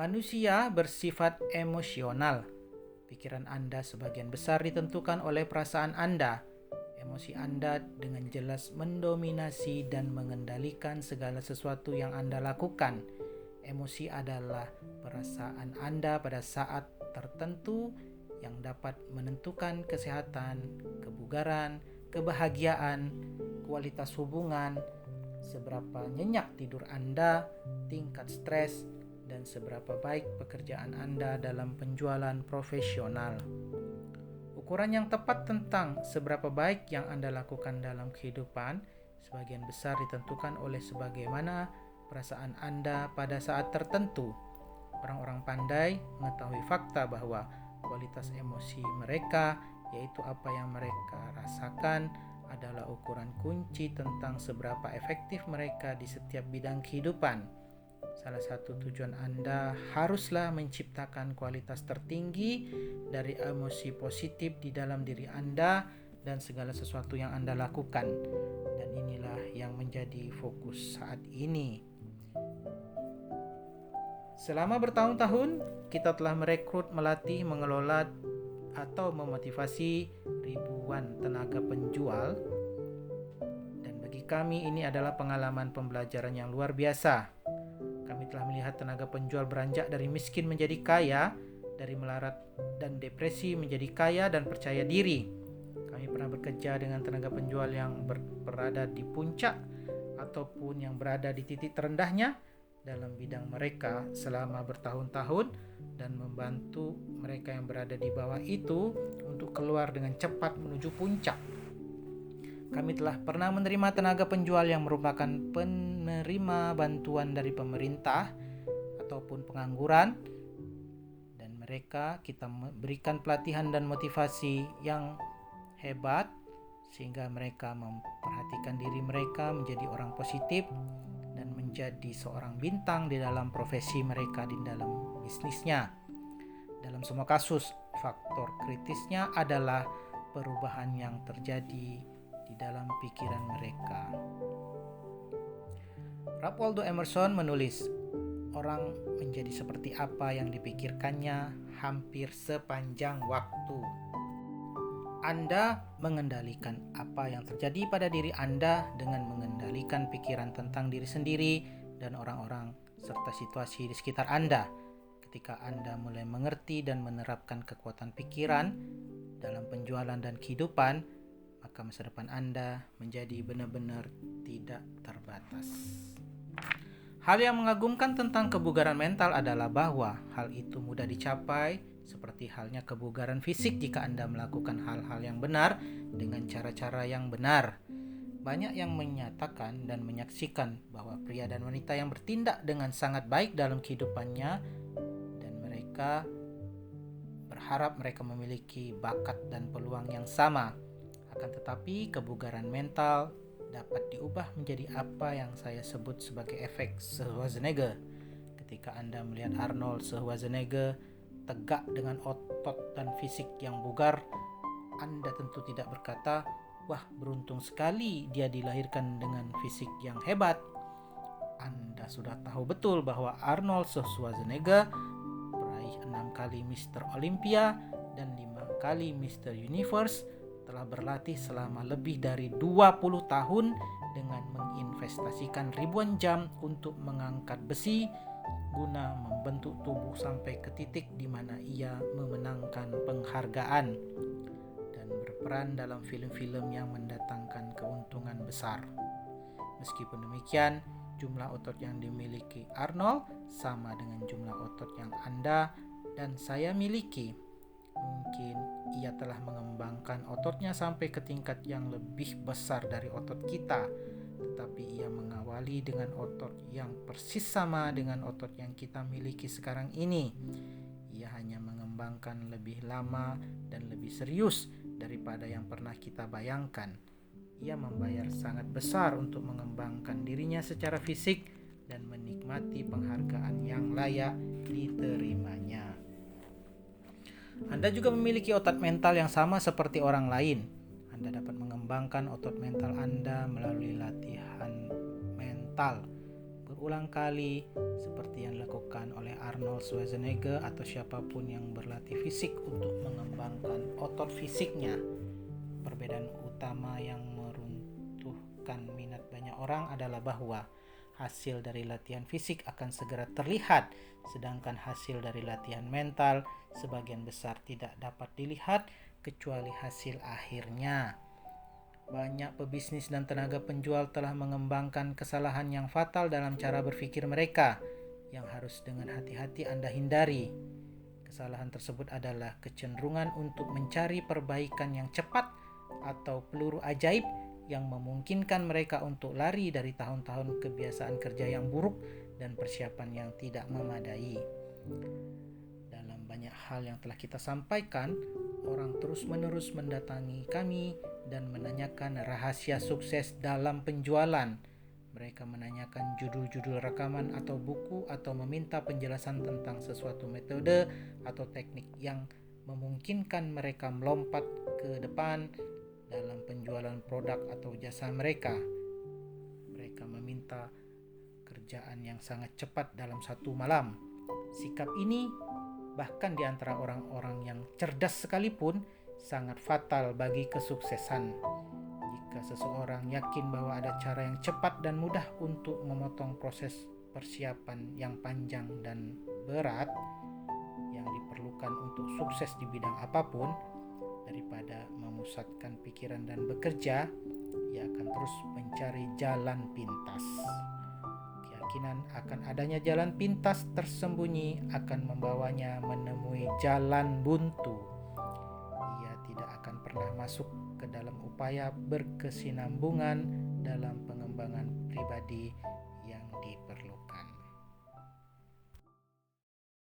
Manusia bersifat emosional. Pikiran Anda sebagian besar ditentukan oleh perasaan Anda. Emosi Anda dengan jelas mendominasi dan mengendalikan segala sesuatu yang Anda lakukan. Emosi adalah perasaan Anda pada saat tertentu yang dapat menentukan kesehatan, kebugaran, kebahagiaan, kualitas hubungan, seberapa nyenyak tidur Anda, tingkat stres, dan seberapa baik pekerjaan Anda dalam penjualan profesional. Ukuran yang tepat tentang seberapa baik yang Anda lakukan dalam kehidupan sebagian besar ditentukan oleh sebagaimana perasaan Anda pada saat tertentu. Orang-orang pandai mengetahui fakta bahwa kualitas emosi mereka, yaitu apa yang mereka rasakan, adalah ukuran kunci tentang seberapa efektif mereka di setiap bidang kehidupan. Salah satu tujuan Anda haruslah menciptakan kualitas tertinggi dari emosi positif di dalam diri Anda dan segala sesuatu yang Anda lakukan. Dan inilah yang menjadi fokus saat ini. Selama bertahun-tahun, kita telah merekrut, melatih, mengelola, atau memotivasi ribuan tenaga penjual. Dan bagi kami ini adalah pengalaman pembelajaran yang luar biasa. Kami telah melihat tenaga penjual beranjak dari miskin menjadi kaya, dari melarat dan depresi menjadi kaya dan percaya diri. Kami pernah bekerja dengan tenaga penjual yang berada di puncak ataupun yang berada di titik terendahnya dalam bidang mereka selama bertahun-tahun dan membantu mereka yang berada di bawah itu untuk keluar dengan cepat menuju puncak. Kami telah pernah menerima tenaga penjual yang merupakan penerima bantuan dari pemerintah ataupun pengangguran, dan mereka kita berikan pelatihan dan motivasi yang hebat sehingga mereka memperhatikan diri mereka menjadi orang positif dan menjadi seorang bintang di dalam profesi mereka, di dalam bisnisnya. Dalam semua kasus, faktor kritisnya adalah perubahan yang terjadi di dalam pikiran mereka. Ralph Waldo Emerson menulis, orang menjadi seperti apa yang dipikirkannya hampir sepanjang waktu. Anda mengendalikan apa yang terjadi pada diri Anda dengan mengendalikan pikiran tentang diri sendiri dan orang-orang serta situasi di sekitar Anda. Ketika Anda mulai mengerti dan menerapkan kekuatan pikiran dalam penjualan dan kehidupan, maka masa depan Anda menjadi benar-benar tidak terbatas. Hal yang mengagumkan tentang kebugaran mental adalah bahwa hal itu mudah dicapai, seperti halnya kebugaran fisik jika Anda melakukan hal-hal yang benar dengan cara-cara yang benar. Banyak yang menyatakan dan menyaksikan bahwa pria dan wanita yang bertindak dengan sangat baik dalam kehidupannya, dan mereka berharap mereka memiliki bakat dan peluang yang sama. Akan tetapi kebugaran mental dapat diubah menjadi apa yang saya sebut sebagai efek Schwarzenegger. Ketika Anda melihat Arnold Schwarzenegger tegak dengan otot dan fisik yang bugar, Anda tentu tidak berkata, "Wah, beruntung sekali dia dilahirkan dengan fisik yang hebat." Anda sudah tahu betul bahwa Arnold Schwarzenegger peraih 6 kali Mr. Olympia dan 5 kali Mr. Universe telah berlatih selama lebih dari 20 tahun dengan menginvestasikan ribuan jam untuk mengangkat besi guna membentuk tubuh sampai ke titik di mana ia memenangkan penghargaan dan berperan dalam film-film yang mendatangkan keuntungan besar. Meskipun demikian, jumlah otot yang dimiliki Arnold sama dengan jumlah otot yang Anda dan saya miliki. Mungkin ia telah mengembangkan ototnya sampai ke tingkat yang lebih besar dari otot kita, tetapi ia mengawali dengan otot yang persis sama dengan otot yang kita miliki sekarang ini. Ia hanya mengembangkan lebih lama dan lebih serius daripada yang pernah kita bayangkan. Ia membayar sangat besar untuk mengembangkan dirinya secara fisik dan menikmati penghargaan yang layak diterimanya. Anda juga memiliki otot mental yang sama seperti orang lain. Anda dapat mengembangkan otot mental Anda melalui latihan mental. berulang kali seperti yang dilakukan oleh Arnold Schwarzenegger atau siapapun yang berlatih fisik untuk mengembangkan otot fisiknya. Perbedaan utama yang meruntuhkan minat banyak orang adalah bahwa hasil dari latihan fisik akan segera terlihat, sedangkan hasil dari latihan mental sebagian besar tidak dapat dilihat kecuali hasil akhirnya. Banyak pebisnis dan tenaga penjual telah mengembangkan kesalahan yang fatal dalam cara berpikir mereka, yang harus dengan hati-hati Anda hindari. Kesalahan tersebut adalah kecenderungan untuk mencari perbaikan yang cepat atau peluru ajaib yang memungkinkan mereka untuk lari dari tahun-tahun kebiasaan kerja yang buruk dan persiapan yang tidak memadai. Dalam banyak hal yang telah kita sampaikan, orang terus-menerus mendatangi kami dan menanyakan rahasia sukses dalam penjualan. Mereka menanyakan judul-judul rekaman atau buku atau meminta penjelasan tentang sesuatu metode atau teknik yang memungkinkan mereka melompat ke depan dalam penjualan produk atau jasa mereka. Mereka meminta kerjaan yang sangat cepat dalam satu malam. Sikap ini bahkan di antara orang-orang yang cerdas sekalipun sangat fatal bagi kesuksesan. Jika seseorang yakin bahwa ada cara yang cepat dan mudah untuk memotong proses persiapan yang panjang dan berat yang diperlukan untuk sukses di bidang apapun, daripada memusatkan pikiran dan bekerja, ia akan terus mencari jalan pintas. Keyakinan akan adanya jalan pintas tersembunyi akan membawanya menemui jalan buntu. Ia tidak akan pernah masuk ke dalam upaya berkesinambungan dalam pengembangan pribadi yang diperlukan.